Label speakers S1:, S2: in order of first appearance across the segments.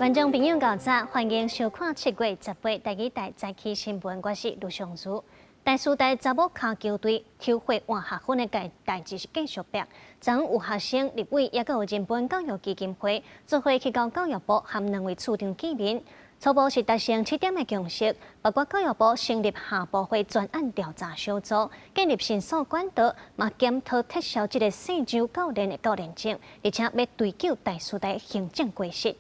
S1: 观众朋友早早，欢迎收看7月18第2台早起新闻，我是卢尚珠。台师大查某骹球队抽血换学分的代志是继续逼，昨有学生、立委也有人本教育基金会做伙去到教育部和2位处长见面，初步是达成7点的共识，包括教育部成立下部会专案调查小组，建立申诉管道，嘛检讨撤销这个姓周教练的教练证，而且要追究台师大行政过失。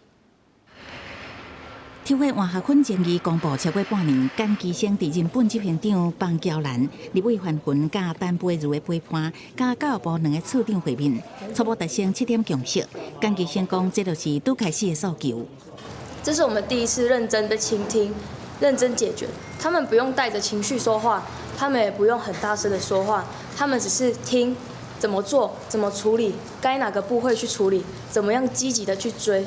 S2: 抽血换学分争议公布超过半年，简基生伫人本执行长邦娇兰、立委范云甲陈培如的陪伴，甲教育部2个处长会面，初步达成7点共识。简基生讲，这就是拄开始的诉求。
S3: 这是我们第一次认真的倾听，认真解决。他们不用带着情绪说话，他们也不用很大声的说话，他们只是听怎么做、怎么处理，该哪个部会去处理，怎么样积极的去追，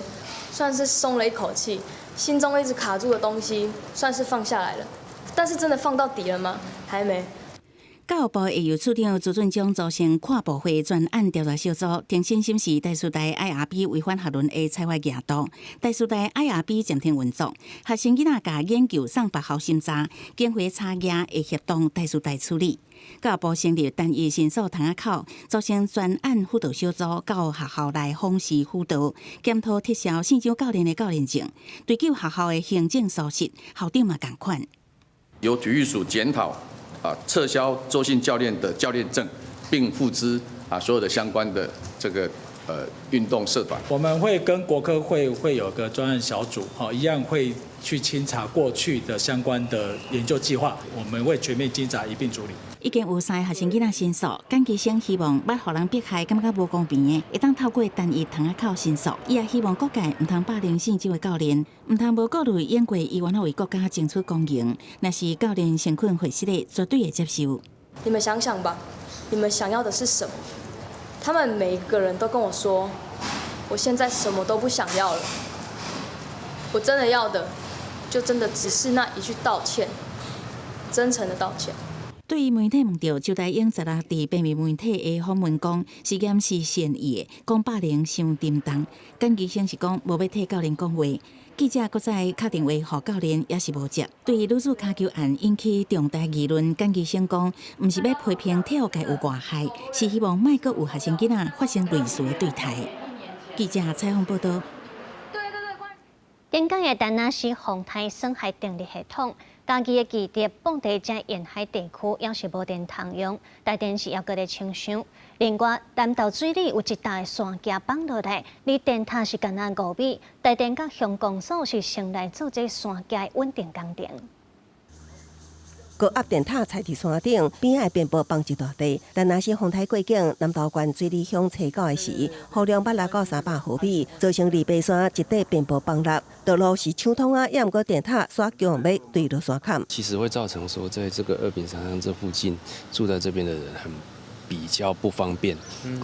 S3: 算是松了一口气。心中一直卡住的东西，算是放下来了。但是真的放到底了吗？还没。
S2: 教育部会由处长朱俊章组成跨部会专案调查小组，定性审视台师大 IRB 违反学伦的采罚额度。台师大 IRB 暂停运作，学生囡仔甲研究送别校审查，检回差额会协同台师大处理。教育部成立单一申诉窗仔口，组成专案辅导小组，到学校内访视辅导，检讨撤销姓周教练的教练证，追究学校的行政疏失。校长嘛同款，
S4: 由体育署检讨撤销周姓教练的教练证，并付之所有的相关的这个运动社团。
S5: 我们会跟国科会有个专案小组，一样会去清查过去的相关的研究计划，我们会全面稽查一并处理。
S2: 已经有3个学生囡仔申诉，简基生希望捌互人迫害感觉无公平的，会当透过单一窗仔口申诉。伊也希望各界唔通霸凌姓周的教练，唔通无顾虑演过伊愿为国家争取公赢。若是教练身困会失的，绝对会接受。
S3: 你们想想吧，你们想要的是什么？他们每一个人都跟我说，我现在什么都不想要了。我真的要的，就真的只是那一句道歉，真诚的道歉。
S2: 对于媒体问到周台英16伫平面媒体的访问讲，事件是善意的，讲霸凌伤沉重。简基生是讲无要替教练讲话。记者搁再敲电话予教练，也是无接。对于女子骹球案引起重大议论，简基生讲，毋是要批评体育界有外害，是希望莫阁有学生囡仔发生类似的对待。记者采访报道。
S1: 点讲的丹那是风台生态电力系统。家己的基地本地在沿海地区也是无电通用，台电是还搁咧清伤。另外，南投水里有一大个山架放落来，离电塔是干那5米。台电甲乡公所是先来做这山架的稳定工程。
S6: 高压电塔踩伫山顶，边仔遍布放一大地。但若是风台过境，南投县水里乡车到的时，雨量捌达到300毫米，造成离北山一地遍布崩落。道路是抢通啊，也毋过电塔煞强要对落山坎。
S7: 其实会造成说，在这个2丙山上这附近住在这边的人很比较不方便。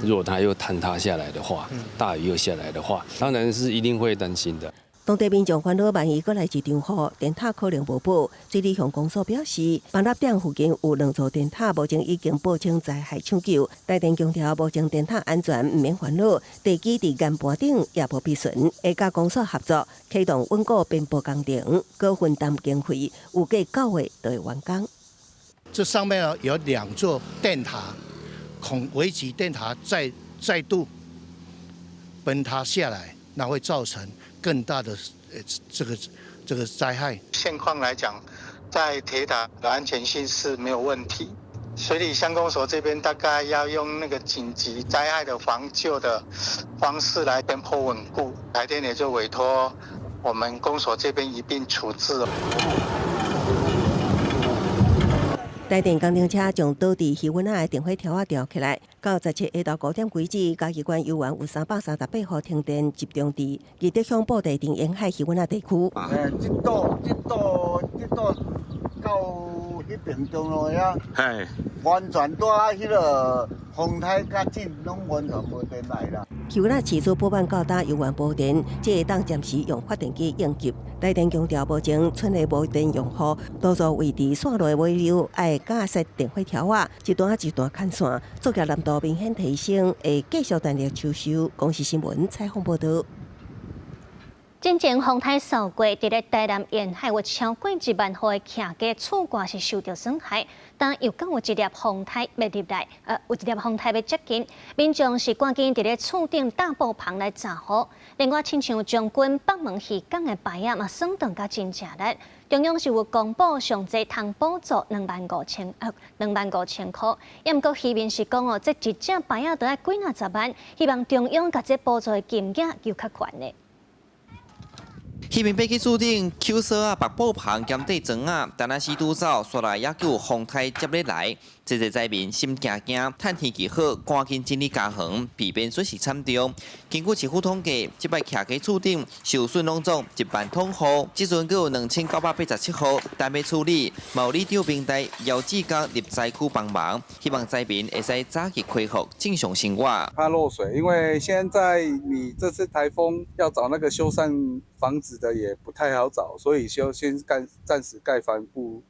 S7: 如果它又坍塌下来的话，大雨又下来的话，当然是一定会担心的。
S6: 当地民众烦恼，万一搁来一场雨，电塔可能无保。水利乡公所表示，崩落点附近有2座电塔，目前已经报称灾害抢救。台电强调，目前电塔安全毋免烦恼，地基伫岩盘顶也无必损，会甲公所合作启动稳固边坡工程，各分担经费，预计9月就会完工。
S8: 这上面呢有2座电塔，恐危及电塔再度崩塌下来，那会造成更大的这个灾害。
S9: 现况来讲，在铁塔的安全性是没有问题。水里乡公所这边大概要用那个紧急灾害的防救的方式来边坡稳固，台电也就委托我们公所这边一并处置了。
S6: 台电工程车将倒伫渔湾仔的电火条吊起来，到17下昼5点几止，嘉义县游园有338户停电，集中伫宜德乡布地沿海渔湾仔地区。
S10: 这道到迄边中路呀，完全在迄个风台甲进，拢完全无电来啦。
S6: 渔湾仔市区补办到达游园布电，即会当暂时用发电机应急。台电强调，目前村内无电用户，多数位伫线路尾流，爱架设电火条啊，一段一段砍线，作业难度明显提升，会继续全力抽修。公视新闻采访报道。
S1: 真前风台扫过，伫咧台南沿海有超过1万户的客家厝挂是受到损害，但又讲有一粒风台要入来，有一粒风台要接近，民众是赶紧伫咧厝顶大布棚来遮雨。另外，亲像将军北门渔港的牌仔嘛，升档甲真正力。中央是有公布上济通补助25000块，也毋过渔民是讲哦，这一只牌仔都要几50万，希望中央甲这补助的金额又较悬的。
S11: 渔民爬去厝顶捡索啊、白布棚兼地砖啊，但那时拄走，煞来也有风台接入来，这些灾民心惊惊，趁天气好，赶紧整理家园，避免损失惨重。根据市府统计，这摆徛喺厝顶受损拢总1万桶雨，即阵阁有2987户，但要处理，毛里长平台邀志刚入灾区帮忙，希望灾民会使早日恢复正常生活。
S12: 怕漏水，因为现在你这次台风要找那个修缮房子的也不太好找，所以先暂时盖帆布。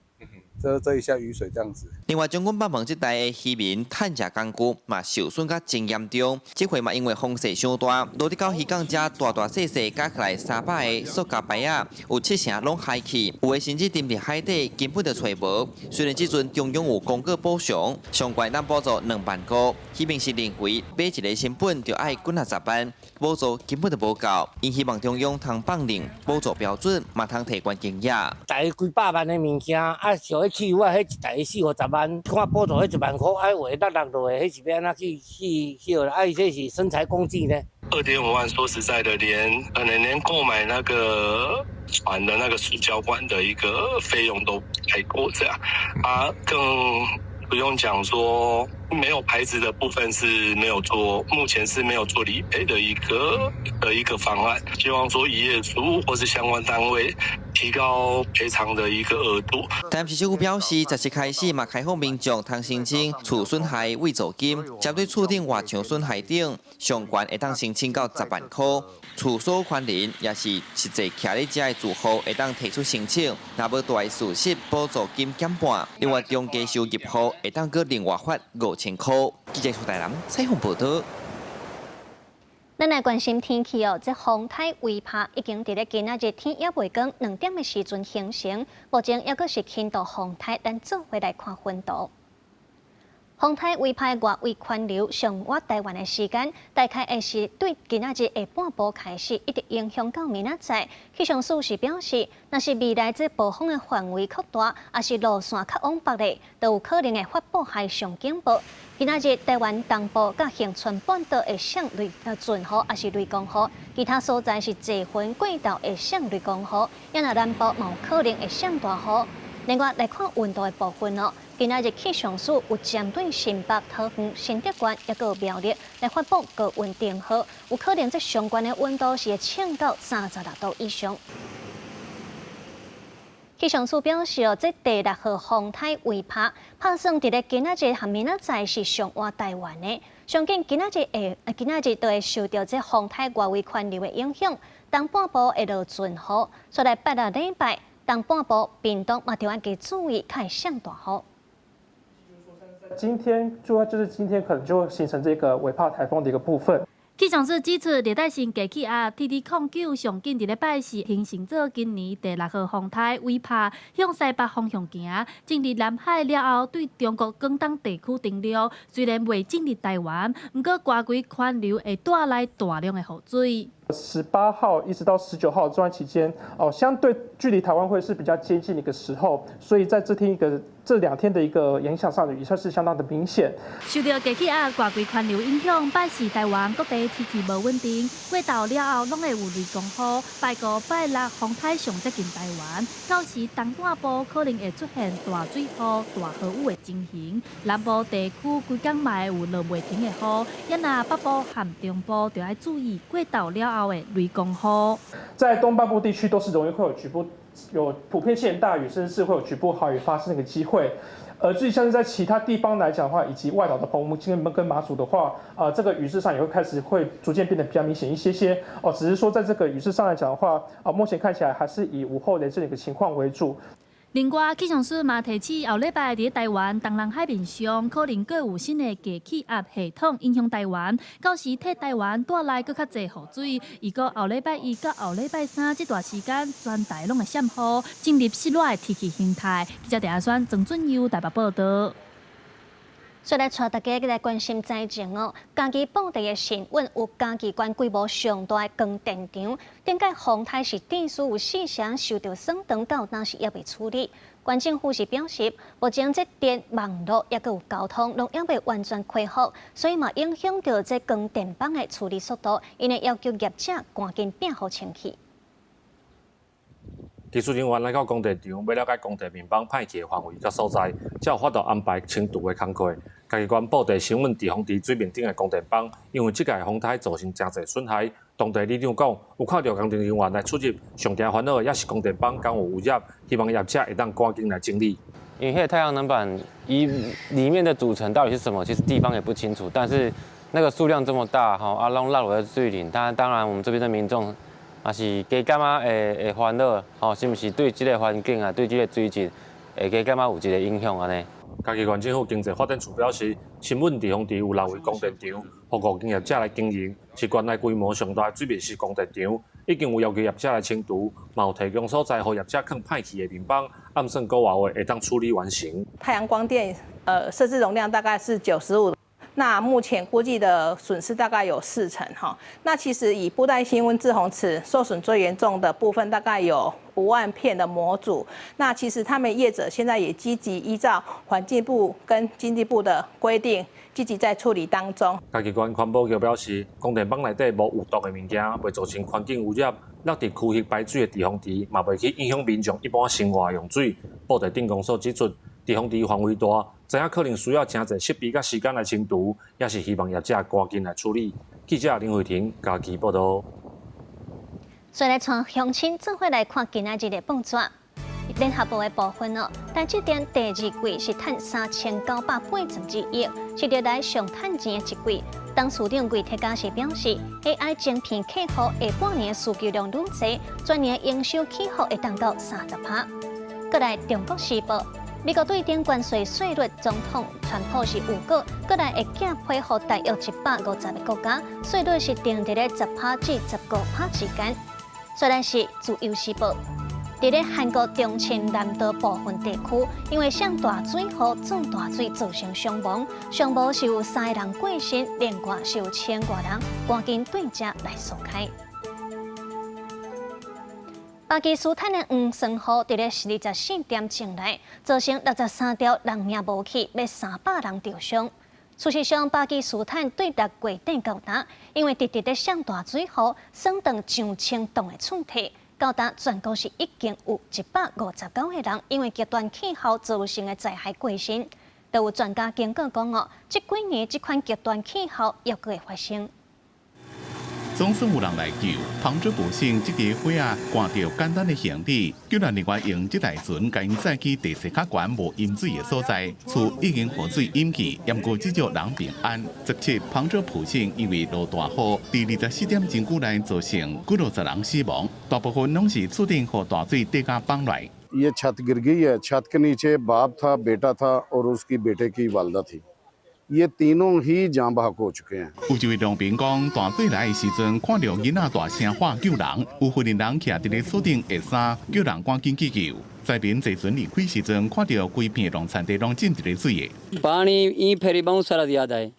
S12: 遮一下雨水这样子。
S11: 另外，将军北门这带的渔民趁食工具嘛受损甲真严重，这回嘛因为风势伤大，落地到渔港遮大细加起来300个塑胶牌仔，有7成拢海去，有的甚至沉伫海底，根本就找无。虽然即阵中央有公告补偿，上悬咱补助2万块，渔民是认为买一个成本就要几50万，补助根本就无够，因希望中央通放令补助标准，嘛通提悬金额。
S13: 大几百万的物件，像迄汽油啊，迄一台40-50万，看补助迄1万块，话落落的，迄是要安怎去了？这是生财工具呢
S14: ？2.5万，说实在的，可能连购买那个船的那个塑胶管的一个费用都太过这样，更不用讲说没有牌子的部分是没有做，目前是没有做理赔的一个方案。希望说渔业署或是相关单位提高赔偿的一个额度。
S11: 台南市政府表示，17开始嘛开放民众通申请厝损害慰助金，针对厝顶外墙损害等，上悬会当申请到10万块。厝所有权人也是实际徛咧遮的住户会当提出申请，若无大事实补助金减半。另外，中低收入户会当搁另外发5000块。记者台南采访报道。
S1: 咱来关心天气哦，这风台微拍已经伫咧今仔日天也未光2点的时阵形成，目前也阁是轻度风台，咱做回来看分度。风台微拍外围环流上我台湾的时间，大概会是对今仔日下半晡开始，一直影响到明仔载。气象署是表示，若是未来这暴风的范围扩大，也是路线较往北的，都有可能会发布海上警报。今仔日台湾东部甲恒春半岛会上阵雨，也是雷公雨；其他所在是济云过道会上雷公雨，也若南部嘛有可能会上大雨。另外来看温度的部分哦。今仔日气象署有针对新北、桃园、新竹县也有苗栗来发布高温警报，有可能这相关的温度是会降到36度以上。气象署表示，这第6号风台微拍，拍算伫咧今仔日和明仔载是上换台湾的，相信今仔日都会受到这风台外围环流的影响，东半部会落阵雨，所以8日礼拜东半部屏东嘛要加注意，会上大雨。
S15: 今天主要就是今天可能就会形成这个微泡台风的一个部分。
S16: 气象署指出，热带性低气压 TD09上紧伫礼拜四形成做今年第6号风台微拍，向西北方向行，进入南海了后，对中国广东地区登陆。虽然未进入台湾，不过外围环流会带来大量的雨水。
S15: 18号一直到19号这段期间，相对距离台湾会是比较接近的一个时候，所以在这2天的一个影响上，也算是相当的明显。
S16: 受到低气压外围环流影响，拜四台湾各地天气无稳定，过到了后拢会有雷公雨。拜5、拜6风台上接近台湾，到时东半部可能会出现大水雨、大豪雨的情形。南部地区规天嘛会有落袂停的雨，也若北部和中部就要注意过到了后的雷公雨。在
S15: 东半部地区都是容易会有普遍性大雨，甚至是会有局部豪雨发生的一个机会。至于像是在其他地方来讲的话，以及外岛的澎湖、金门跟马祖的话，这个雨势上也会逐渐变得比较明显一些。只是说在这个雨势上来讲的话，目前看起来还是以午后雷阵雨的情况为主。
S16: 另外，气象署嘛提醒，后礼拜伫台湾东南海面上可能各有新的低气压系统影响台湾，到时替台湾带来更较侪雨水。如果后礼拜一到后礼拜三这段时间，全台拢会闪雨，进入湿热的天气形态。记者陈选曾俊佑台北报道。
S1: 再来带大家来关心灾情哦。家己本地的新闻有家己关规模上大的光电场，顶届风台是电视有4项受到损长，到当时也未处理。县政府是表示，目前这电网络也有交通，拢还未完全恢复，所以嘛影响到这光电棒的处理速度，因为要求业者赶紧变好清气。
S17: 技术人员来到供电场，要了解供电面板歹去的范围甲所在，才有法度安排清除的工作。家己关布地新闻地方伫水面顶的供电棒，因为即届风台造成真侪损害。当地里长讲，有看到工程人员来出入，上惊烦恼的也是供电棒敢有污染，希望业者会当赶紧来整理。
S18: 因为太阳能板里面的组成到底是什么，其实地方也不清楚，但是那个数量这么大，拢落落在水里，当然我们这边的民众。也是加减啊，会烦恼，是毋是对即个环境啊，对即个水质，会加减啊有一个影响安尼。
S17: 嘉义县政府经济发展处表示，新稳地方地有6位供电场，服务经业者来经营，是县内规模上大水面式供电场，已经有要求业者来清除，嘛有提供所在，予业者放歹去的面板，暗算5外会当处理完成。
S19: 太阳光电设置容量大概是95。那目前估计的损失大概有40%哈。那其实以布袋新温滞洪池受损最严重的部分，大概有5万片的模组。那其实他们业者现在也积极依照环境部跟经济部的规定，积极在处理当中。
S17: 嘉义县环保局表示，供电棒内底无有毒的物件，袂造成环境污染。落伫区域排水的地方池，嘛袂去影响民众一般生活用水。布袋电工所指出，地方池范围大。知影可能需要真侪设备甲时间来清除，也是希望业者赶紧来处理。记者林慧婷家己报道。
S1: 再来从乡亲做伙来看今仔日的报纸。联合报的部分哦，台积电第2季是赚3982亿，是历来上赚钱的一季。当处长魏铁家是表示 ，AI 晶片客户下半年需求量愈侪，全年营收起伏会达到30%。再来中国时报。美国对电关税税率，总统川普是预告，过来会减配合大约150个国家，税率是定伫咧10%至15%之间。再来是自由时报，伫咧韩国中清南道部分地区，因为上大水河涨大水造成伤亡，上无是有3个人过身，另外是有1000多人，赶紧对这来疏开。巴基斯坦的黄山雨伫咧24点钟内，造成63条人命无去，约300人受伤。事实上，巴基斯坦对6月底到达，因为直直咧上大水雨，损长上千栋的厝体。到达全国是已经有159个人因为极端气候造成的灾害过身。都有专家警告讲哦，这几年这款极端气候又会发生。
S20: 总算有人来救，旁者不幸这个火啊，赶到简单的行李，救援人员用这台船将因载去地势较悬无饮水的所在，厝已经河水淹去，不过只叫人平安。这次旁者不幸因为落大雨，在24点钟久内造成50人死亡，大部分拢是厝顶和大水跌甲崩来。
S21: ये छत गिर गई है। छत के नीचे बाप था, बेटा था और उसकी बेटे की वालदा थी। ये तीनों ही जान बहक हो चुके हैं。
S20: 有一位农民讲，大水来的时阵，看到囡仔大声喊救人，有份人徛伫咧厝顶下山，叫人赶紧去救。灾民坐船离开时阵，看到规片农产地拢浸伫咧水的。
S22: पानी ई फेरी बहुत सारा याद आए।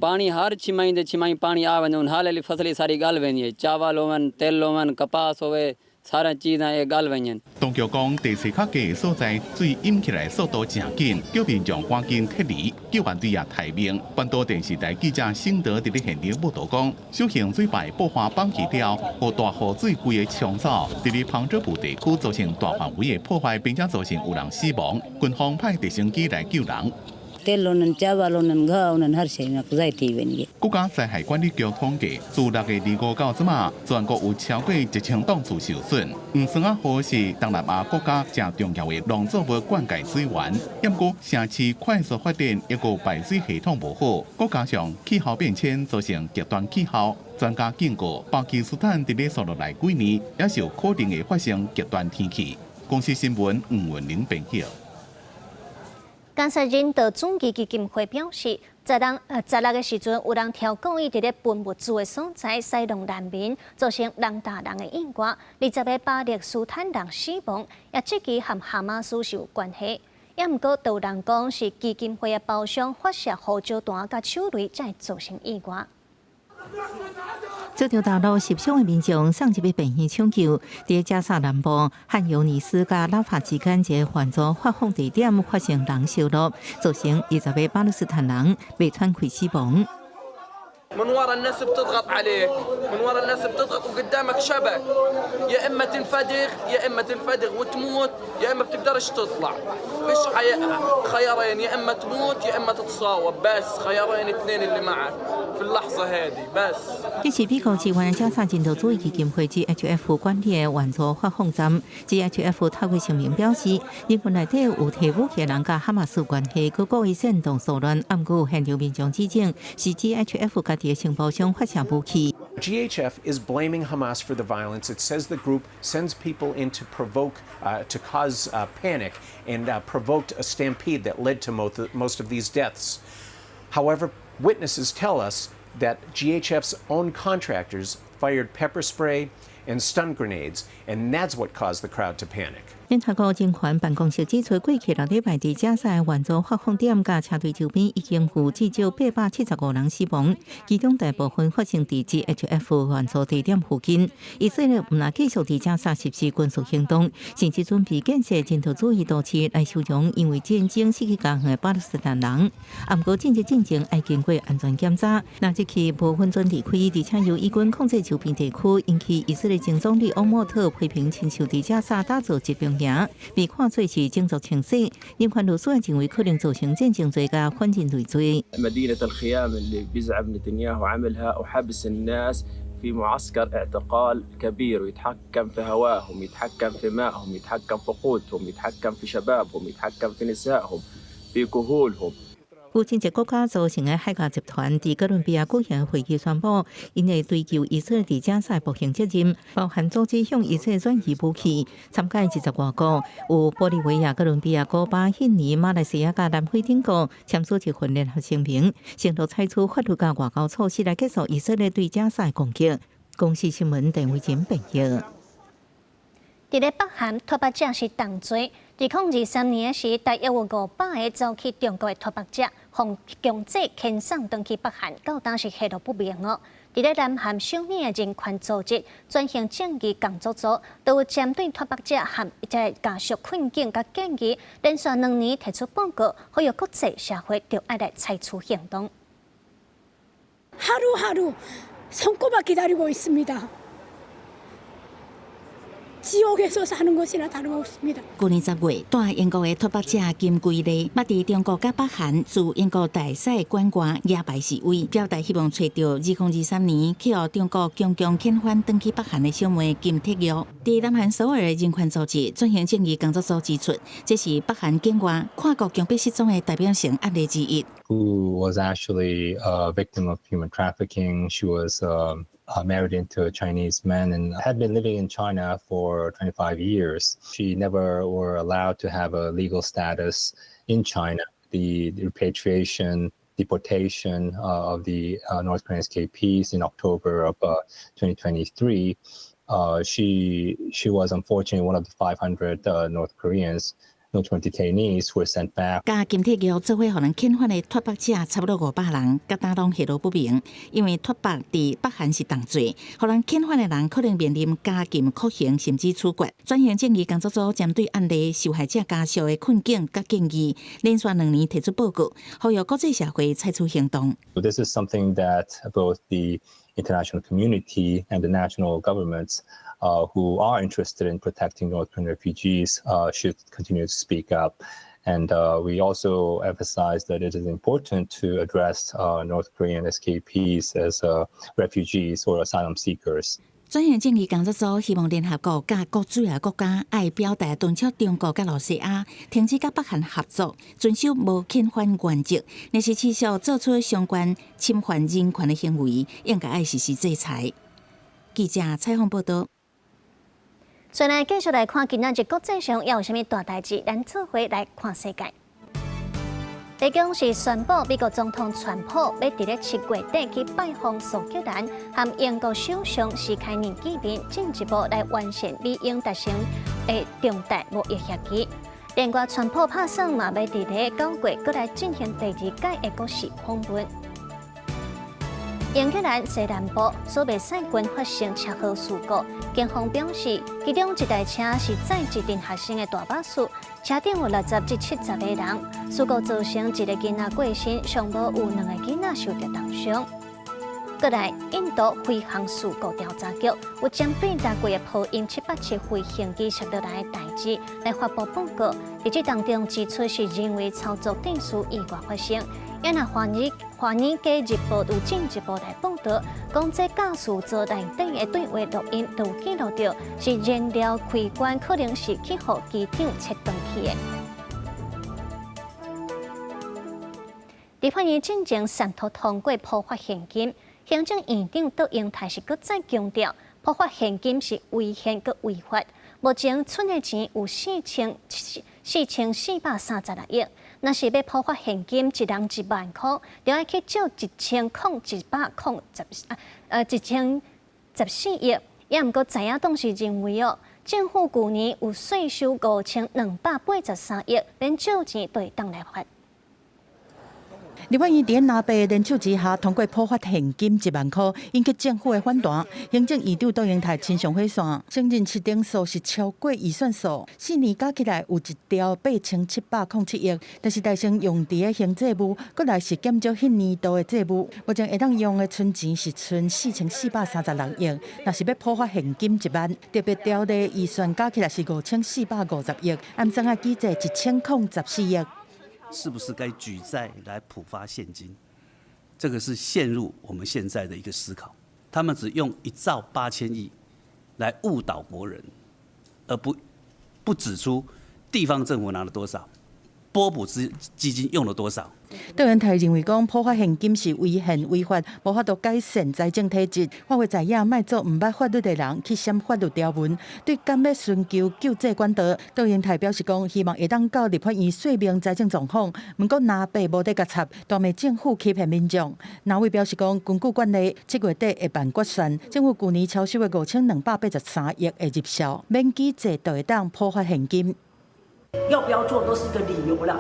S22: पानी हर छिमाई पानी आवे न हाल फसली सारी गल वेंदी है। चावल होवन, तेल होवन, कपास होवे। सारा चीज़ां ये गल वञनि।
S20: 当局讲，地势较低的所在，水淹起来速度真紧，叫民众赶紧撤离。救援队也待命。本岛电视台记者沈德伫咧现场报道讲，小型水坝爆发放弃了，和大河水规个冲走，伫咧旁遮部地区造成大范围的破坏，并且造成有人死亡。军方派直升机来救人。国家灾害管理局统计，自6月25到即马，全国有超过1000栋厝受损。黄山啊河是东南亚国家正重要的农作物灌溉水源，不过城市快速发展，一个排水系统无好，再加上气候变迁造成极端气候。专家警告，巴基斯坦伫咧接落来几年，也是有可能会发生极端天气。公司新闻黄文玲编辑。
S1: 监察人道总基金会表示，16个时阵有人挑故意伫咧分物资的所在塞弄难民，造成人打人的意外，20个巴勒斯坦人死亡，也即期和哈马斯是有关系。也毋过，有人讲是基金会的包厢发射胡椒弹甲手雷，才造成意外。
S4: 这条道路受伤的民众送入病院抢救，在加沙南部汉尤尼斯甲拉法之间一个援助发放地点发生人烧落，造成20个巴勒斯坦人被喘气死亡。
S5: من ورا الناس بتضغط عليك، من ورا الناس بتضغط وقدامك شبك، يا اما تنفدغ يا اما تنفدغ وتموت يا اما بتقدرش تطلع، فيش خيارين يا اما تموت يا اما تتصاوب، بس خيارين اثنين اللي معك في اللحظة هذه بس。
S4: 这是美国支援加沙人道主义基金会 GHF 管理的援助发放站。GHF 透过声明表示，人群内底有提武器人甲哈马斯关系，佮故意煽动骚乱。暗过现场民众指证是 GHF 家己的情报上发射武器。
S23: GHF is blaming Hamas for the violence. It says the group sends people in to provoke, to cause panic, and provoked a stampede that led to most of these deaths. However, witnesses tell us that GHF's own contractors fired pepper spray and stun grenades, and that's what caused the crowd to panic.
S4: 联合国人权办公室指出，过去6礼拜伫加沙的援助发放点甲车队周边已经有至少875人死亡，其中大部分发生伫 GHF 援助地点附近。以色列毋但继续伫加沙实施军事行动，甚至准备建设人道主义都市来收容因为战争失去家园的巴勒斯坦人。不过，进前要经过安全检查，那即期无分准离开，而且由以军控制周边地区，引起以色列前总理欧莫特批评亲手伫加沙打造疾病。被看作是种族清洗，人权律师认为可能造成战争罪甲反人类罪。
S24: مدينة الخيام اللي بيزعم نتنياهو عملها وحبس الناس في معسكر اعتقال كبير ويتحكم في هواهم، يتحكم في مائهم، يتحكم في قوتهم، يتحكم في شبابهم، يتحكم في نسائهم، في كهولهم。
S4: 有真济国家组成的海牙集团伫哥伦比亚举行会议宣布，因会追究以色列伫加沙部行责任，包含组织向以色列转移武器。参加20多国，有玻利维亚、哥伦比亚、古巴、印尼、马来西亚甲南非等国签署一份联合声明，承诺采取法律甲外交措施来结束以色列对加沙的攻击。公视新闻陈伟珍报道。
S1: 伫咧北韩脱北者是同罪。2023年时，大约有500个走去中国的脱北者，从强制遣送转去北韩，到当时下落不明哦。伫咧南韩首尔的人权组织专项正义工作组，都有针对脱北者和在家属困境甲建议，连续2年提出报告，呼吁国际社会就要来采取行动。
S25: 하루하루 손꼽아 기다리고 있습니다. 지옥에서 사는 것이나 다름없습니다.
S2: 去年10月，在英国的脱北者金贵利，捌伫中国甲北韩驻英国大使馆外野排示威，表达希望找到2023年去予中国强强遣返转去北韩的小妹金铁玉。伫南韩首尔的人权组织转型正义工作组指出，这是北韩境外跨国强迫失踪的代表性案例之一。
S26: Who was actually a victim of human trafficking. She was married into a Chinese man and had been living in China for 25 years. She never were allowed to have a legal status in China. The repatriation, deportation of the North Korean escapees in October of 2023. She was unfortunately one of the 500 North Koreans. North Korean detainees were sent back.
S2: 加金铁玉做伙互人遣返的脱北者差不多500人，甲当中下落不明，因为脱北伫北韩是重罪，互人遣返的人可能面临加禁、酷刑甚至处决。转型正义工作组针对案例受害者家属的困境甲建议，连续2年提出报告，呼吁国际社会采取行动。
S26: This is something that both the international community and the national governments who are interested in protecting North Korean refugees should continue to speak up. And we also emphasize that it is important to address North Korean escapees as refugees or asylum seekers.
S2: 转型正义工作组希望联合国甲各主要国家爱表达敦促中国甲罗西亚停止甲北韩合作，遵守无遣返原则。若是持续做出相关侵犯人权的行为，应该爱实施制裁。记者采访报道。
S1: 再来继续来看今仔日国际上要有啥物大代志，咱做伙来看世界。白宫是宣布，美国总统川普要伫咧7月底去拜访苏格兰，和英国首相史凯尼见面，进一步来完善美英达成的重大贸易协议。另外，川普打算嘛要伫咧9月过来进行第2届的国事访问。英格兰西南部所被塞郡发生车祸事故，警方表示，其中一台车是载一名学生的大巴士，车顶有60至70个人。事故造成一个囡仔过身，尚无有2个囡仔受到重伤。过来，印度飞航事故调查局有针对大规的波音787飞行机摔落来的代志来发布报告，在这当中指出是人为操作电数意外发生。也那华尔街日报有进一步来报道，讲这驾驶座内底的对话录音都记录到是燃料开关可能是去互机长切断去的。立法院进前三读通过普发现金，行政院长杜英泰是搁再强调，普发现金是违宪搁违法。目前存的钱有4436亿。若是要普发现金，一人1万块，就要去借1014亿。也毋过知影董事认为政府去年有税收5283亿，连借钱都会当来发。
S3: 立法院伫拿白联手之下通过普发现金1万块，引起政府的反弹。行政院长杜英泰亲上火线，承认市定数是超过预算数，4年加起来有1兆8707亿，但是大省用伫的行政务，搁来是减少迄年度的债务，目前会当用的存钱是存4436亿。若是要普发现金1万，特别条例预算加起来是5450亿，暗算啊记者1014亿。
S6: 是不是该举债来普发现金？这个是陷入我们现在的一个思考。他们只用1兆8000亿来误导国人，而不指出地方政府拿了多少，拨补基金用了多少。
S3: 杜英泰认为讲普发现金是违宪违法，无法度改善财政体制。发挥在野，莫做唔捌法律的人去闪法律条文。对敢要寻求救济管道，杜英泰表示讲，希望会当到立法院说明财政状况。不过拿白无得甲插，当面政府欺骗民众。那位表示讲，根据惯例，7月底会办决算，政府去年超收的5283亿会入效，免记者就会当普发现金。
S7: 要不要做都是一个理由啦，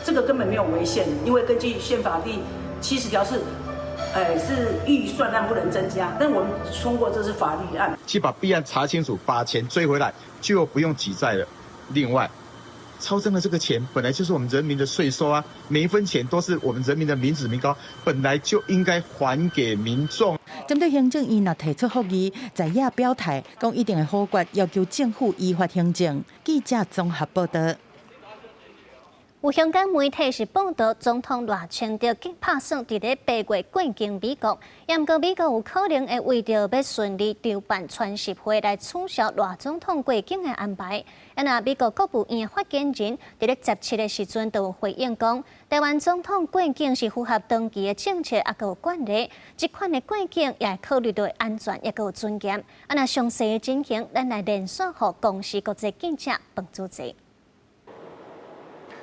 S7: 这个根本没有违宪，因为根据宪法第70条是预算量不能增加，但我们通过这是法律案，
S8: 去把弊案查清楚，把钱追回来，就不用举债了。另外，超征的这个钱本来就是我们人民的税收啊，每一分钱都是我们人民的民脂民膏，本来就应该还给民众。
S3: 针对行政院若提出复议，在野表态，讲一定会否决，要求政府依法行政。记者综合报道。
S1: 有香港媒体是报道，总统赖清德打算伫咧8月过境美国，也毋过美国有可能会为着要顺利筹办传习会来取消赖总统过境的安排。那美国国务院发言人伫咧17的时阵就有回应讲，台湾总统过境是符合当期的政策，也有惯例。这款的过境也会考虑到安全，也有尊严。那详细的情形，咱来连线互公司国际记者彭主席。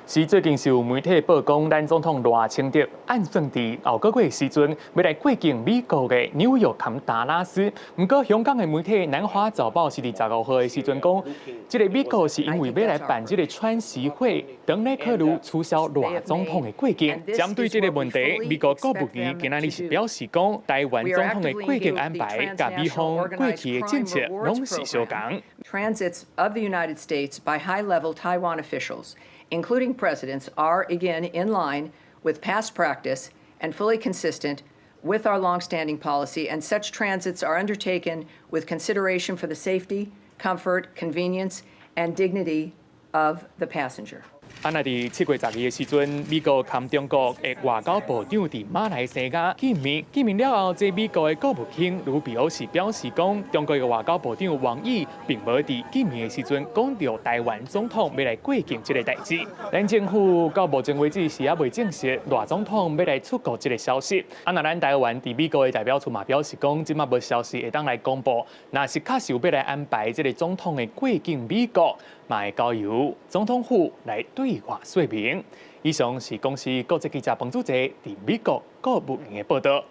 S9: 是最近是有媒体曝光，咱总统赖清德按算伫后个月时阵要来过境美国的纽约坎达拉斯。不过，香港的媒体《南华早报》是伫15号的时阵讲，这个美国是因为要来办这个川习会，等来考虑取消赖总统的过境。针对这个问题，美国国务院今仔日是表示讲，台湾总统的过境安排甲美方过去的政策拢是相同。
S10: Transits of the United States by high-level Taiwan officials, including presidents, are again in line with past practice and fully consistent with our longstanding policy, and such transits are undertaken with consideration for the safety, comfort, convenience, and dignity of the passenger.
S9: 啊，那伫7月12日的时阵，美国含中国的外交部长伫马来西亚见面了后，这美国的国务卿卢比欧是表示讲，中国的外交部长王毅并无伫见面的时阵讲到台湾总统要来过境这个代志。咱政府到目前为止是还未证实赖总统要来出国这个消息。啊，那咱台湾伫美国的代表处嘛表示讲，即马无消息会当来公布，若是确实有要来安排这个总统的过境美国。嘛会交由总统府来对外说明。以上是公司国际记者彭祖哲伫美国国务院的报道。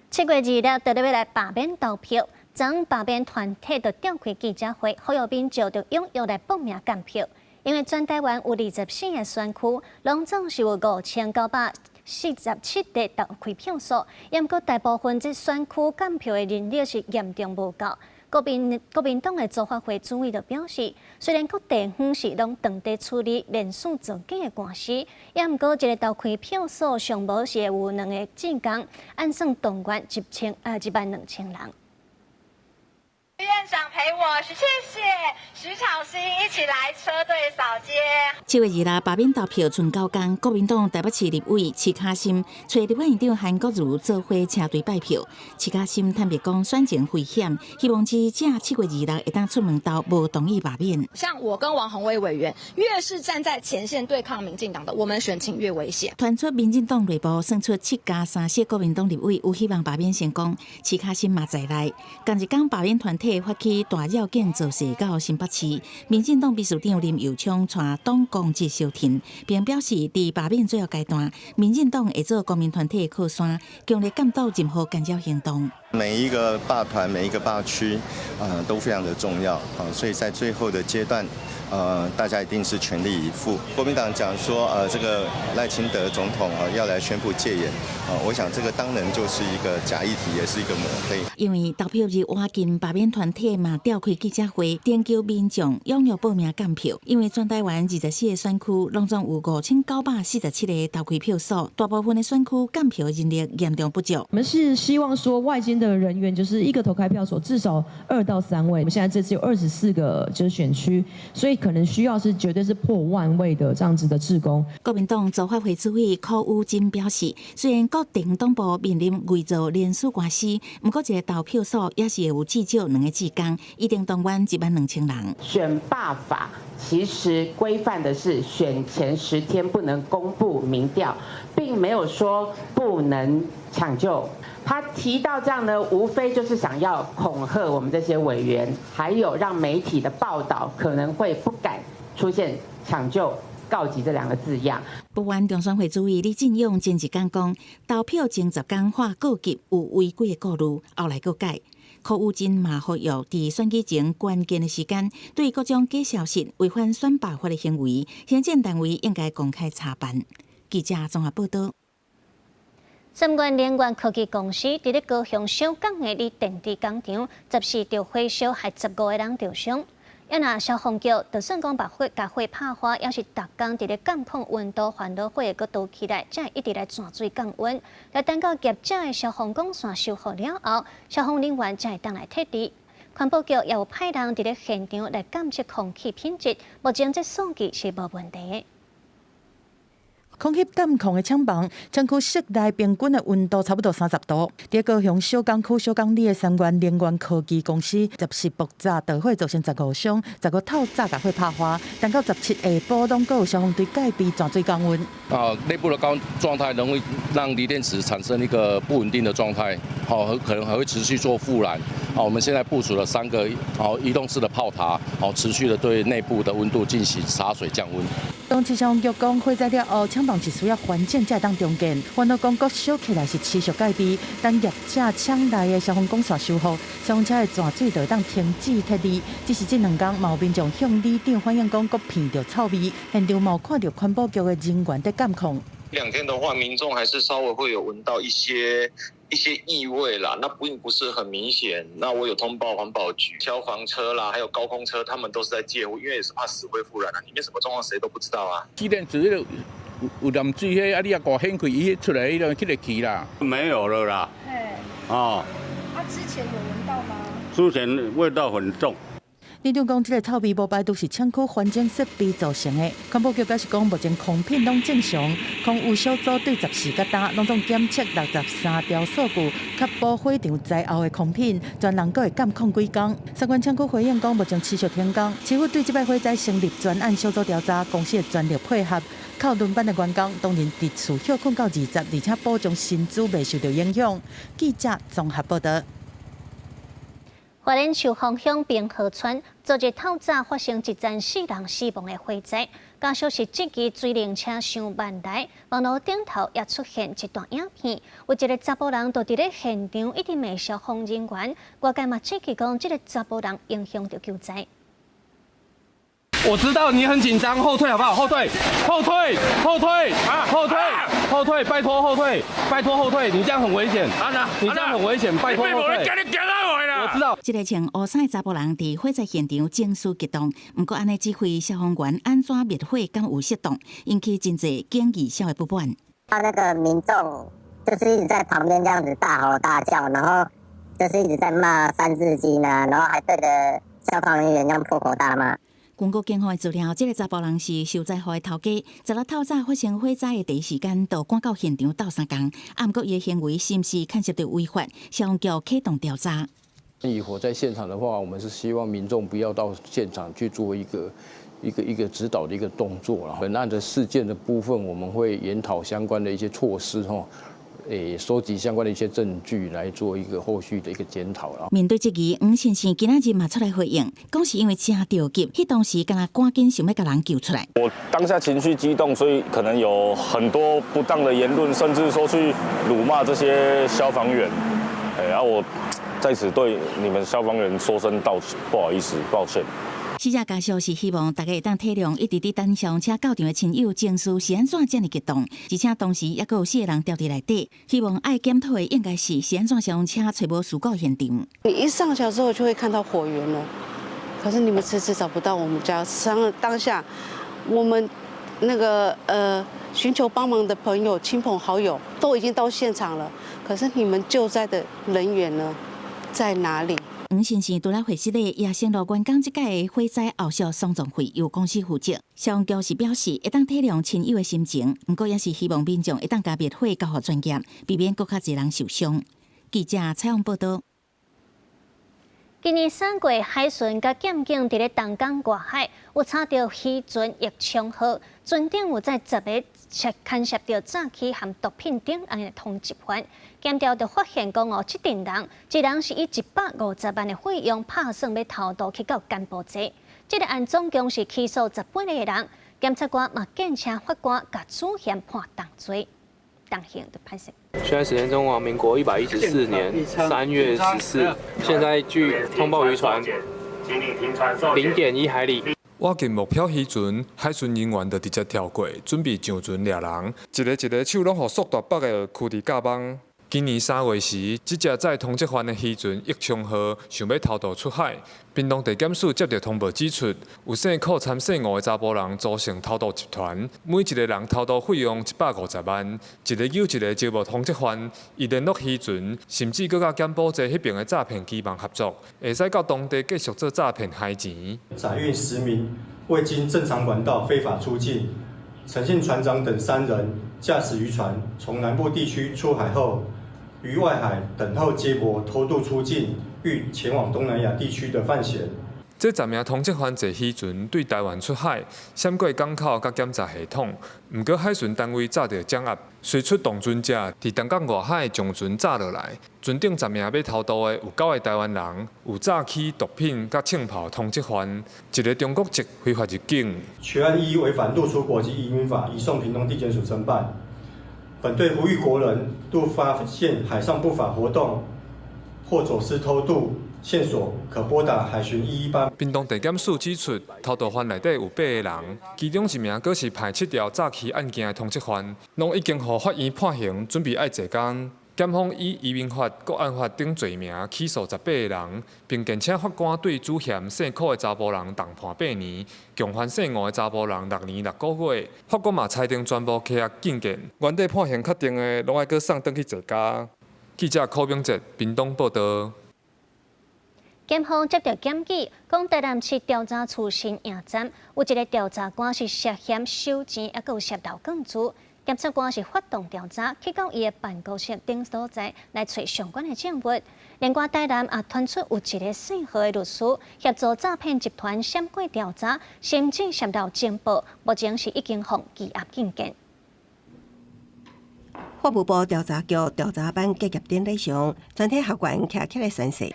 S1: 7月2日，就要来罢免投票，将罢免团体就召开记者会，呼吁民众就踊跃来报名监票。因为全台湾有24个选区，拢总是有5947个投开票所，不过大部分这选区监票的人力是严重无够。国民党的组发会主委就表示，虽然各地方是拢当地处理联署造假的官司，不过一个投开票所上无是有2个志工，按算动员12000人。
S11: 院长陪我，谢谢徐巧芯一起来车队扫街。
S2: 7月2日罢免投票剩9天，国民党台北市立委徐巧芯找立法院长韩国瑜做伙车队拜票。徐巧芯坦白讲，选情危险，希望记者7月2日会当出门投，无同意罢免。
S12: 像我跟王宏威委员，越是站在前线对抗民进党的，我们选情越危险。
S2: 传出民进党内部选出7+3些国民党立委有希望罢免成功，徐巧芯嘛在内。同一天，罢免团体发起大绕境造势到新北市，民进党秘书长林佑昌带党公职消停，并表示，在罢免最后阶段，民进党会做国民团体的靠山，强烈监督任何干扰行动。
S13: 每一个罢团、每一个罢区，都非常的重要，所以在最后的阶段，大家一定是全力以赴。国民党讲说，这个赖清德总统要来宣布戒严，我想这个当然就是一个假议题，也是一个抹黑。因为投票日晚近，罢免团体嘛召开记者会，征求民众踊跃报名监票。因为全台湾24个选区，拢总有5947个投开票所，大部分的选区监票人力严重不足。
S14: 我们是希望说外间的人员就是一个投开票所至少2到3位，我们现在这次有24个就是选区，所以可能需要是绝对是破10000位的这样子的志工。
S2: 国民党组发会主委柯武金表示，虽然各地方党部面临伪造联署官司，不过一个投票所也是有至少2个志工，一定动员12000人。
S15: 选罢法其实规范的是选前10天不能公布民调，并没有说不能抢救。他提到这样呢，无非就是想要恐吓我们这些委员，还有让媒体的报道可能会不敢出现抢救告急这2个字样。
S2: 不完中选会主委李进勇前一天讲，投票前10天化告急有违规的顾虑，后来搁改。柯武金嘛呼吁伫选举前关键的时间，对各种假消息、违反选罢法的行为，行政单位应该公开查办。记者综合报道。三元联源科技公司伫咧高雄小港的锂电池工厂，14条火烧，害15个人受伤。若消防局就算讲把火拍花，也是逐工伫咧监控温度，烦恼火会搁倒起来，才会一直来转水降温。来等到业者的消防管线修好了后，消防人员才会当来撤离。环保局也有派人伫咧现场来监测空气品质，目前这数据是无问题的。
S3: 空气监控的厂房，厂区室内平均的温度差不多30度。在高雄小港区小港里的三元联源科技公司，14爆炸大火造成15伤，10个透早甲火拍花，等到17下晡，拢阁有消防队戒备转水降温。
S16: 内部的高状态容易让锂电池产生一个不稳定的状态，可能还会持续做复燃。我们现在部署了3个移动式的炮塔，持续的对内部的温度进行洒水降温。
S3: 当气象局讲火灾了后，厂房是需要环境才当重建，环保讲阁烧起来是持续戒备，等业者厂内的消防管线修复，消防车的泉水就当停止撤离。只是这2天，毛民众向里长反映讲，阁闻到臭味，现场冇看到环保局的人员在监控。
S27: 2天的话，民众还是稍微会有闻到一些异味啦，那并不是很明显。那我有通报环保局、消防车啦，还有高空车，他们都是在戒护，因为也是怕死灰复燃啊，里面什么状况谁都不知道啊。
S28: 既然只是有淋水迄，啊你也搞掀开伊出来迄个气啦，
S29: 没有了啦。
S12: 嘿。
S29: 哦。
S12: 之前有闻到吗？
S29: 之前味道很重。
S3: 林长讲，这个臭味无排除是厂区环境设备造成的。环保局表示讲，目前空品拢正常，空污小组对14个单拢总检测63条数据，确保火场在后的空品专人阁会监控几工。相关厂区回应讲，目前持续停工，市府对这摆火灾成立专案小组调查，公司会全力配合。靠轮班的员工当然直处休困到20，而且保障薪资未受到影响。记者综合报道。
S1: 花莲寿丰乡平和村昨日透早发生一件4人死亡的火灾，加上是这支水灵车上万台，网络顶头也出现一段影片，有一个查甫人就伫咧现场一直骂消防人员，外界嘛质疑讲这个查甫人影响到救灾。
S5: 我知道你很紧张，后退好不好？后退，后退，后退，后退，后退，拜托后退，拜托后退，你这样很危险，你这样很危险，拜托后退。我知道。
S2: 这个穿乌衫的查甫人伫火灾现场情绪激动，不过安尼指挥消防员安怎灭火敢有适当，引起真侪警义上的不满。
S17: 那个民众就是一直在旁边这样子大吼大叫，然后就是一直在骂三字经啊，然后还对着消防人员这样破口大骂。
S2: 根据警方的资料，这个查甫人是受灾户的头家。昨日透早发生火灾的第一时间，就赶到现场斗相共。不过，伊的行为是不是牵涉到违法？消防局启动调查。
S18: 以火灾现场的话，我们是希望民众不要到现场去做一个指导的一个动作了。本案的事件的部分，我们会研讨相关的一些措施收集相关的一些证据来做一个后续的一个检讨了。
S2: 面对这个黄先生今仔日嘛出来回应，讲是因为车着急，迄当时敢若赶紧想要甲人救出来。
S19: 我当下情绪激动，所以可能有很多不当的言论，甚至说去辱骂这些消防员。我在此对你们消防员说声不好意思，抱歉。
S2: 死者家属是希望大家会当体谅一直伫等消防车到场的亲友情绪是安怎这么激动，而且当时也有4个人掉伫内底。希望爱检讨的应该是安怎消防车找无事故现场。
S20: 你一上桥之后就会看到火源了，可是你们迟迟找不到我们家。当下我们那个寻求帮忙的朋友、亲朋好友都已经到现场了，可是你们救灾的人员呢，在哪里？
S2: 黄先生除了回室内，也承诺员工这届的火灾后续丧葬费由公司负责。消防局是表示会当体谅亲友的心情，不过也是希望民众会当加灭火交予专业，避免更加侪人受伤。记者采访报道。
S1: 今年3月，海巡甲检警伫咧东港外海有查到渔船逆冲号，船顶有在10个牵涉到诈欺和毒品等案的通缉犯。检调就发现讲这阵人，一人是以150万的费用拍算要偷渡去到柬埔寨。这个案总共是起诉18个人，检察官嘛建请法官甲主嫌判重罪。当刑的判刑。
S21: 现在时间中华民国114年3月14，现在距通报渔船0.1海里。
S22: 我近目标渔船，海巡人员就直接跳过，准备上船抓人，一个手拢互速大北的跍伫甲网。今年3月时，这只载通缉犯的渔船“益冲号”想要偷渡出海，屏东地检署接到通报指出，有姓寇参姓吴的查甫人组成偷渡集团，每一个人偷渡费用150万，一个又一个招募通缉犯，以联络渔船，甚至搁甲柬埔寨迄边的诈骗机帮合作，会使到当地继续做诈骗害钱。
S23: 载运10名未经正常管道非法出境，陈姓船长等3人驾驶渔船从南部地区出海后，于外海等候接驳偷渡出境，欲前往东南亚地区的犯嫌。
S22: 这10名通缉犯坐渔船对台湾出海，闪过港口甲检查系统。不过海巡单位早就掌握，随出动船者伫东港外海将船炸落来。船顶10名要偷渡的有9个台湾人，有诈欺、毒品甲枪炮通缉犯，一个中国籍非法入境。
S23: 全案依违反入出国及移民法，移送屏东地检署侦办。本队呼吁国人，若发现海上不法活动或走私偷渡线索，可拨打海巡118。
S22: 屏东地检署指出，偷渡犯内底有8个人，其中1名阁是排7条诈欺案件的通缉犯，拢已经获法院判刑，准备爱坐监。检方以移民法、国安法等罪名起诉18个人，并建请法官对主嫌姓寇的查甫人重判8年，共犯姓吴的查甫人6年6个月。法官嘛裁定全部契约禁见，原底判刑确定的，拢爱阁送回去坐监。记者柯炳哲，屏东报道。
S1: 检方接到检举，讲台南市调查处新营站有一个调查官是涉嫌收钱，还有涉盗广资。检察官是发动调查，去到伊的办公室等所在来找相关的证物。另外，台南也传出有一个姓何的律师协助诈骗集团闪过调查，甚至涉到情报，目前是已经放羁押禁见。
S4: 法务部调查局调查班结业典礼上，全体学员徛起来宣誓。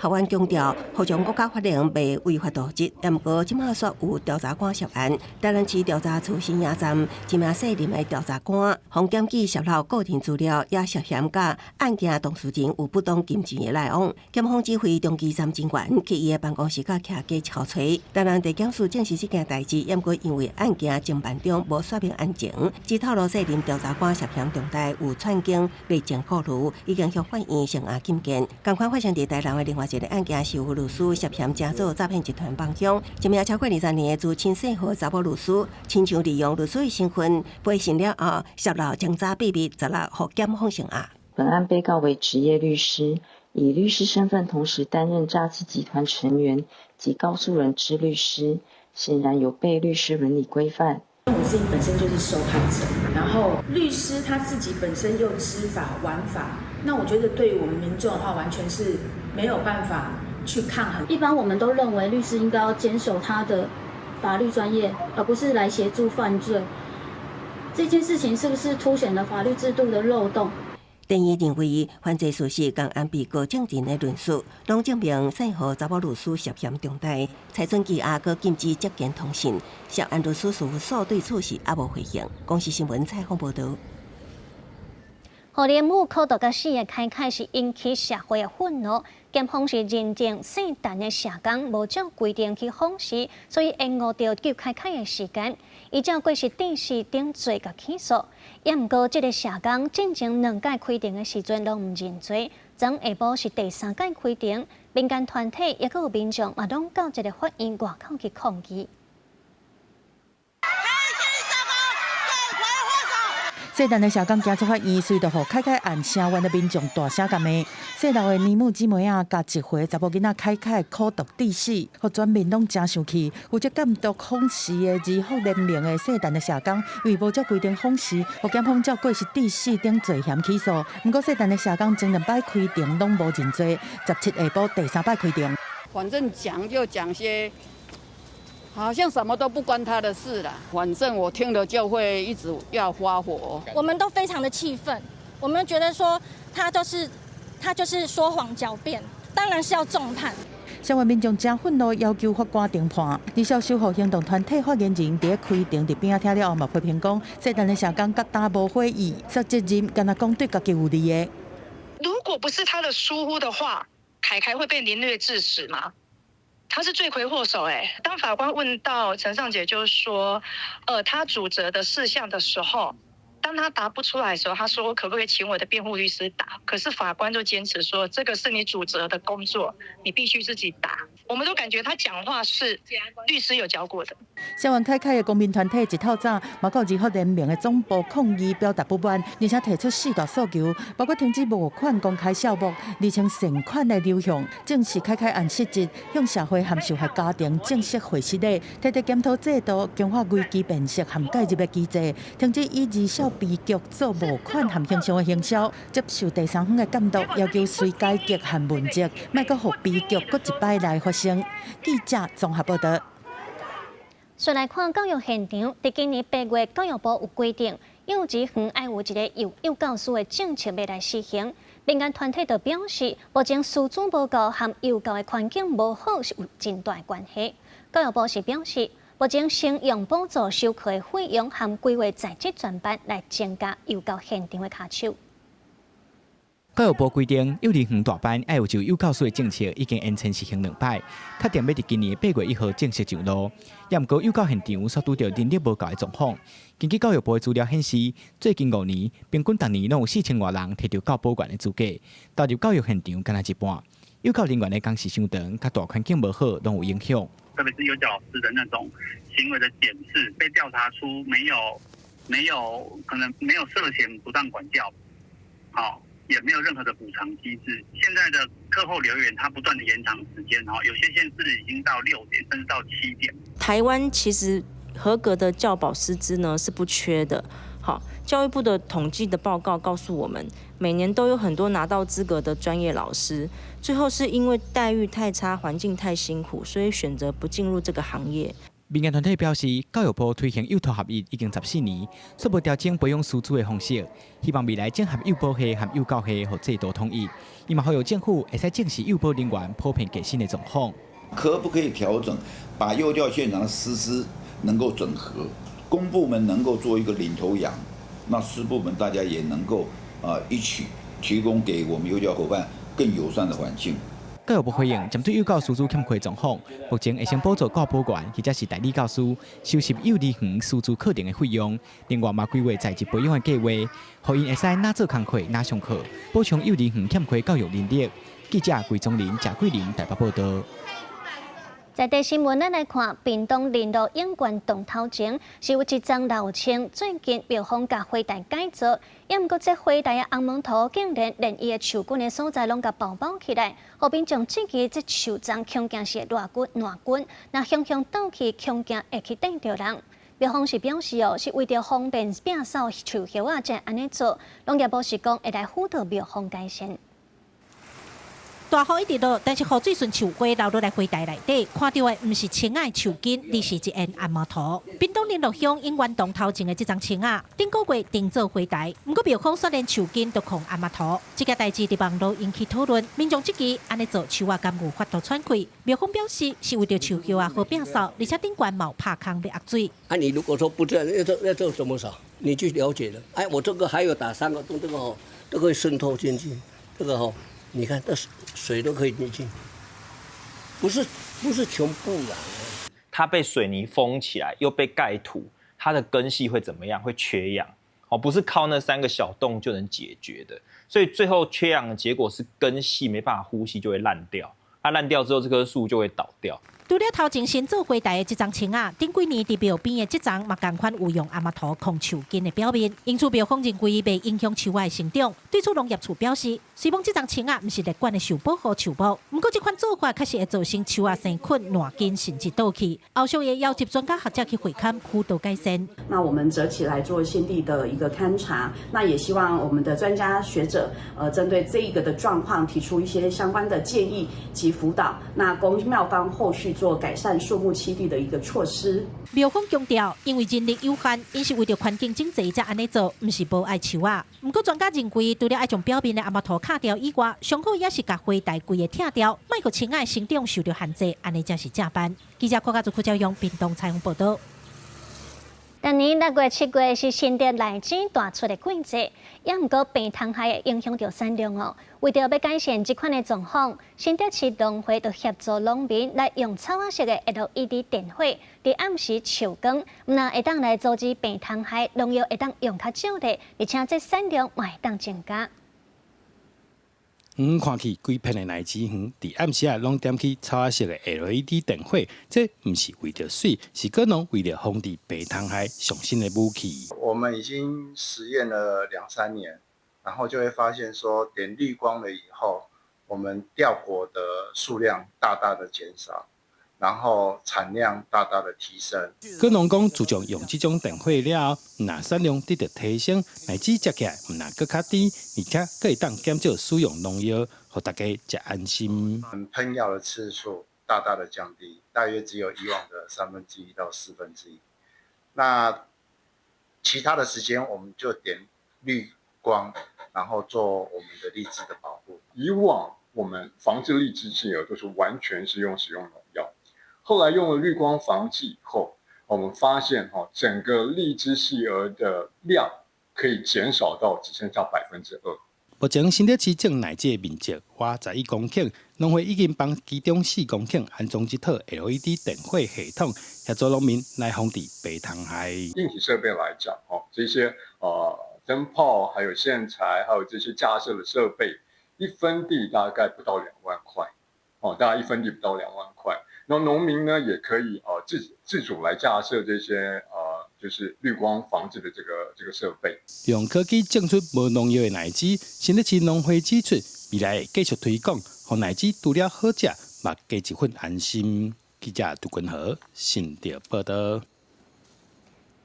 S4: 学员强调，何将国家法令被违法渎职，也毋过即马说有调查官涉案。台南市调查处新营站一名涉任的调查官，防检举泄露个人资料，也涉嫌甲案件当事人有不当金钱的来往。检方指挥中基站警员去伊的办公室甲徛家敲锤。台南地检署证实这件代志，也毋过因为案件侦办中无说明案情，只透露涉任调查官涉嫌重大有串经、利钱过路，已经向法院声押禁见。同款发生在台南的另外一个案件是有律师涉嫌加做诈骗集团帮凶，一名超过20年的自称姓何查某律师，亲像利用律师的身份背信了后，泄露侦查秘密，直落互检方声押。
S6: 本案被告为职业律师，以律师身份同时担任诈欺集团成员及告诉人之律师，显然有悖律师伦理规范。
S7: 我自己本身就是受害者，然后律师他自己本身又知法玩法，那我觉得对于我们民众的话，完全是没有办法去抗衡。
S8: 一般我们都认为律师应该要坚守他的法律专业，而不是来协助犯罪。这件事情是不是凸显了法律制度的漏洞？
S4: 电院认为，犯罪事实共安被告证人的论述，拢证明姓何查某律师涉嫌重大，裁准羁押搁禁止接见通信。涉案律师事务所对此事也无回应。公视新闻采访报道。
S1: 互连母口到甲死的开开是引起社会的愤怒。检方是认定姓陈的社工无照规定去访视，所以延误到救开开的时间。依照过是第四等罪甲起诉，也毋过这个社工进前2届开庭的时阵拢毋认罪，昨下晡是第3届开庭，民间团体也有民众嘛拢到这个法院外口去抗议。
S3: 涉案的社工行出法院，随着互开开案声援的民众大声干骂，细老的年母姊妹啊，甲一回查某囡仔开开苦毒致死，互全民拢真生气。负责监督访视的日服联名的涉案的社工，为无照规定访视，互检方照过是第4等罪嫌起诉。不过涉案的社工前2摆开庭拢无认罪，17下晡第3摆开庭。
S10: 反正讲就讲些。好像什么都不关他的事了，反正我听了就会一直要发火。
S24: 我们都非常的气愤，我们觉得说他就是说谎狡辩，当然是要重判。
S3: 社会民众真愤怒，要求法官定判。至少守护行动团体发言人伫开庭伫边仔听了后，嘛批评讲，涉案的社工甲大无悔意，说责任敢若讲对家己有利的。
S25: 如果不是他的疏忽的话，凯凯会被凌虐致死吗？他是罪魁祸首当法官问到陈尚杰就是说，他主责的事项的时候，当他答不出来的时候，他说可不可以请我的辩护律师答？可是法官就坚持说，这个是你主责的工作，你必须自己答。我们都感觉他讲话是律师有教过的。
S3: 社员开开的公民团体一透早，嘛到日服联名的总部抗议表达不满，而且提出4大诉求，包括停止募款公开项目，厘清善款的流向，正视开开案失职，向社会和受害家庭正式回失礼，彻底检讨制度，强化危机辨识和介入的机制，停止以二小悲剧做募款和形象的行销，接受第三方的监督，要求随改革和问责，莫阁让悲剧搁一摆来发生。记者综合报道。
S1: 再来看教育现场，伫今年8月，教育部有规定，幼稚园要有一个幼教师的政策要来施行。民间团体就表示，目前师资无够和幼教的环境无好是有真大关系。教育部是表示，目前先用补助授课的费用和规划在职专班来增加幼教现场的卡手。
S26: 教育部规定，幼儿园大班要有就幼教师的政策已经延长实行2摆，确定要伫今年8月1号正式上路。也毋过，幼教现场所拄到人力无够的状况。根据教育部的资料显示，最近5年平均逐年拢有4000多人摕到教保员的资格，投入教育现场敢若一半。幼教人员的工时伤长，甲大环境无好，拢有影响。
S29: 特别是幼教老师的那种行为的检视，被调查出可能没有涉嫌不当管教，也没有任何的补偿机制。现在的课后留园，它不断的延长时间，有些县市已经到6点，甚至到7点。
S9: 台湾其实合格的教保师资呢是不缺的。好，教育部的统计的报告告诉我们，每年都有很多拿到资格的专业老师，最后是因为待遇太差、环境太辛苦，所以选择不进入这个行业。
S26: 民间团体表示，教育部推行幼托合一已经14年，却无调整培养师资的方式，希望未来整合幼保系和幼教系和制度统一，伊嘛呼吁政府会使正视幼保人员普遍加薪的状况。
S11: 可不可以调整，把幼教现场的师资能够整合，公部门能够做一个领头羊，那私部门大家也能够一起提供给我们幼教伙伴更友善的环境。
S26: 教育部回应，针对幼教师资欠缺状况，目前会先补助教保员或者是代理教师收集幼儿园师资课程的费用，另外嘛规划在职培养的计划，让因会使哪做工课哪上课，补充幼儿园欠缺教育能力。记者桂宗林、贾桂林台北报道。
S1: 在地新闻，咱来看，屏东林路永冠洞头前是有一桩老厝，最近庙方甲花台改造，也毋过这花台的红毛土竟然连伊的树根的所在拢甲包起来，后边将这支树桩恐惊是乱滚，那向倒去，恐惊会去顶着人。庙方是表示是为着方便摒扫树叶啊，才安尼做。农业部是讲会来辅导庙方改善。
S12: 大雨一直落，但是雨水顺树瓜流落来花台内底，看到的毋是青仔的树根，而是一沿红毛土。屏东林路乡永源洞头前的这张青仔，顶个月定做花台，不过庙方说连树根都控红毛土，这件代志伫网络引起讨论。民众质疑安尼做树啊，敢有法度喘气？庙方表示是为着树叶啊好摒扫，而且顶悬冇拍空要压水。
S13: 你如果说不这样，要做怎么扫？你去了解了。我这个还有打3个洞，这个都可以渗透进去，这个你看这水都可以进去，不是全部啦。
S14: 它被水泥封起来，又被盖土，它的根系会怎么样？会缺氧不是靠那3个小洞就能解决的。所以最后缺氧的结果是根系没办法呼吸，就会烂掉。它烂掉之后，这棵树就会倒掉。
S12: 除了头前先做花台的这张青仔，顶几年伫庙边的这张嘛同款有用红毛土控树根的表面，因此庙方认为袂影响树的成长。对此农业处表示，虽望这张青仔毋是立管的受保护树木，不过这款做法确实会造成树啊生困、烂根甚至倒去。后续也邀集专家学者去会勘辅导改善。
S15: 那我们折起来做现地的一个勘察，那也希望我们的专家学者针对这一个的状况提出一些相关的建议及辅导，那供庙方后续做改善树木栖地的一个措施。
S12: 庙方强调，因为人力有限，因是为着环境经济才安尼做，毋是无爱树啊。不过专家认为，除了爱将表面的红毛土卡掉以外，上好也是甲花台规个拆掉，莫互青仔生长受到限制，安尼才是正办。记者郭家族柯兆勇屏东采访报道。
S1: 今年6月、7月是新竹内井大出的季节，也毋过病虫害会影响到产量哦。为着要改善这款的状况，新竹市农会就协助农民来用草仔式的 LED 电火，伫暗时照光，那会当来阻止病虫害，农药会当用较少的，而且这产量嘛会当增加。
S16: 看起规片的奶子园，伫暗时拢点起草仔式的 LED 电火，这毋是为着水，是可能为了防治病虫害上新的武器。
S27: 我们已经实验了2-3年，然后就会发现说，点绿光了以后，我们吊果的数量大大的减少，然后产量大大的提升。
S16: 果农讲，自从用这种电火了后，那产量得到提升，奶子食起来唔那更较低，而且可以当减少使用农药，让大家食安心。
S27: 喷药的次数大大的降低，大约只有以往的1/3到1/4。那其他的时间我们就点绿光，然后做我们的荔枝的保护。
S28: 以往我们防治荔枝企鹅都是完全是使用农药。后来用了绿光防治以后，我们发现整个荔枝细蛾的量可以减少到只剩下2%。
S16: 目前新竹市种奶子的面积约11公顷，农会已经帮其中4公顷安装一套 LED 电火系统，协助农民来防治病虫害。
S28: 硬体设备来讲，这些灯泡、还有线材、还有这些架设的设备，1分地大概不到2万块，大概1分地不到2万块。那农民呢也可以自主来架设这些就是绿光防治的这个这个设备。
S16: 用科技种出无农药的奶鸡，新的市农会指出，未来会继续推广，让奶鸡除了好食，嘛加一份安心。记者杜君和新潮报道。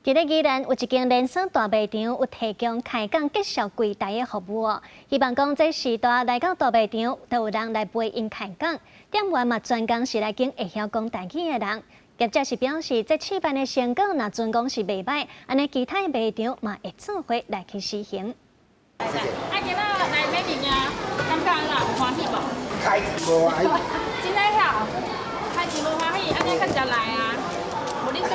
S1: 今日宜兰有一间连锁大卖场有提供开港结束柜台的服务哦，希望讲这时代来到大卖场，都有人来陪因开港。店员嘛专工是来经会晓讲台语的人，业者是表示，这示范的成果若准讲是袂歹，安尼其他的卖场嘛会做伙来去实行。
S2: 今仔来买物件，感觉啦有欢喜无？
S5: 开钱无欢喜，
S2: 真诶晓，开钱无欢喜，安尼较食来啊。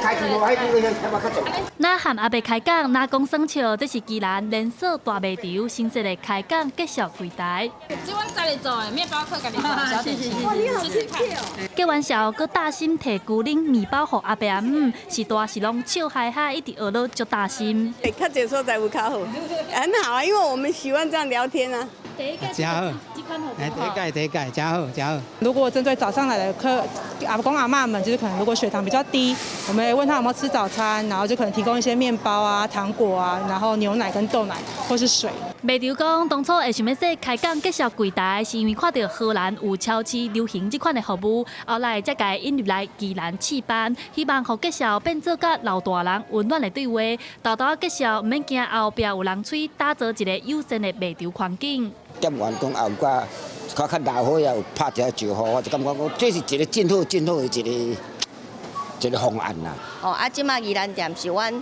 S5: 开钱无欢喜，你个遐么较重。
S17: 那含阿伯开港，那讲算笑，这是宜兰连锁大卖场新设的开港结束柜台。
S2: 这阮家己做的面包客家己做，小点心，试试看。
S17: 开玩笑，佮大心摕牛奶面包给阿伯阿姆，是大是拢笑嗨嗨，一直学了足大心。
S18: 较侪所在有较好，很好啊，因为我们喜欢这样聊天啊。
S17: 真好，
S18: 第一届，
S17: 真好。
S19: 如果针对早上来的阿公阿嬷们，就是可能如果血糖比较低，我们会问他有没有吃早餐，然后就可能提供一些面包啊、糖果啊，然后牛奶跟豆奶或是水。
S17: 卖场讲当初会想要说开港结束柜台，是因为看到荷兰有超市流行这款的服务，后来才甲引入来宜兰试办，希望互结束变做甲老大人温暖的对话，豆豆结束唔免惊后壁有人吹，打造一个友善的卖场环境。
S5: 店员讲也有较闹火，也有拍一下招呼，我就感觉讲这是一个真好的一个方案啦。
S20: 即马宜兰店是阮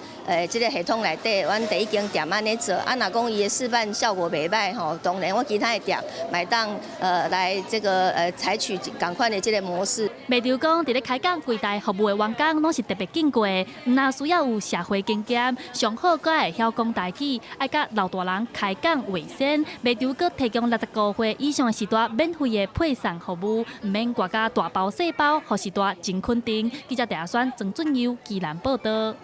S20: 这个系统内底，阮第一间店安尼做。若讲伊的示范效果袂歹吼，当然我其他的店买当来这个采取同款的这个模式。
S17: 卖场讲，伫咧开港柜台服务的员工拢是特别敬贵的，毋但需要有社会经验，上好阁会晓讲台语，爱甲老大人开港为先。卖场阁提供60个岁以上的时代免费的配送服务，毋免挂甲大包细包，或是大真肯定。记者第二选曾俊佑宜兰报道。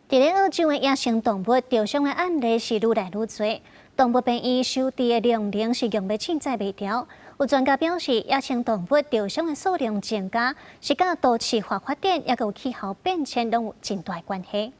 S1: 伫咧澳洲的野生动物受伤的案例是愈来愈多，动物病院收治的量能是用要凊彩袂调。有专家表示，野生动物受伤的数量增加，是甲都市化发展也有气候变迁拢有真大关系。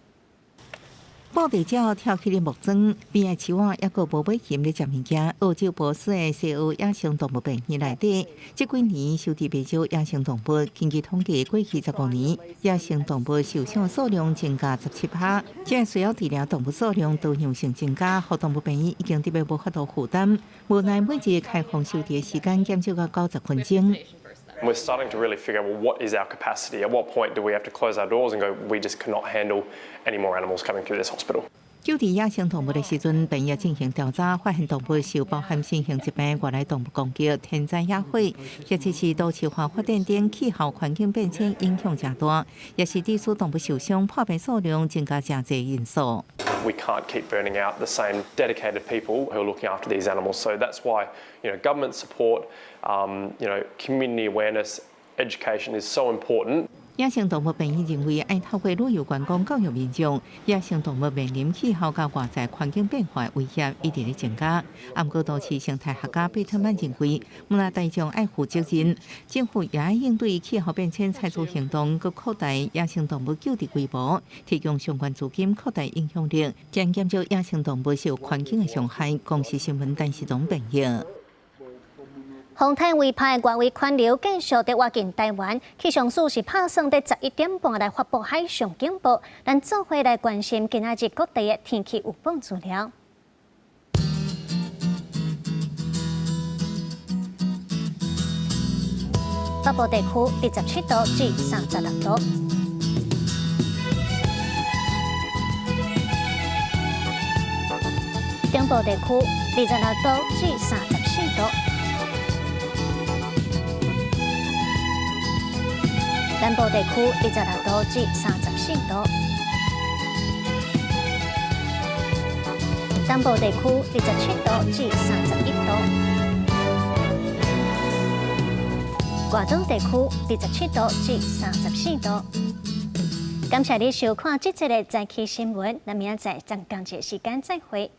S3: 捕猎者跳起的木桩，边仔树仔也个无尾钳的食物件。澳洲波斯的西澳野生动物病院内底，这几年收治不少野生动物。根据统计，过去15年，野生动物受伤数量增加17%。这需要治疗动物数量多样性增加，互动物病院已经特别无法度负担。无奈每日开放收治的时间减少到90分钟。
S21: We're starting to really figure out, well, what is our capacity? At what point do we have to close our doors and go, we just cannot handle any more animals coming through this hospital?
S3: 救治野生动物的时阵，病院进行调查，发现动物受包含新型疾病、外来动物攻击、天灾野火，或者是都市化发展等气候环境变迁影响较大，也是致使动物受伤、破病数量增加真侪因素。
S21: We can't keep burning out the same dedicated people who are looking after these animals. So that's why, government support, community awareness, education is so important.
S3: 野生动物病院认为，爱透过旅游观光教育民众，野生动物面临气候甲外在环境变化威胁一直咧增加。不过，都市生态学家贝特曼认为，无奈大众爱负责任，政府也爱应对气候变迁采取行动，佮扩大野生动物救治规模，提供相关资金，扩大影响力，将减少野生动物受环境的伤害。公司新闻陈时中朋友。
S1: 洪泰委派外围环流继续在靠近台湾，气象署是打算在11点半来发布海上警报，咱做伙来关心今仔日各地的天气预报资料。北部地区27度至36度，中部地区26度至34度。南部地区26度至34度，东部地区27度至31度，外东地区27度至34度。感谢你收看这节的早起新闻，那明仔载同同一时间再会。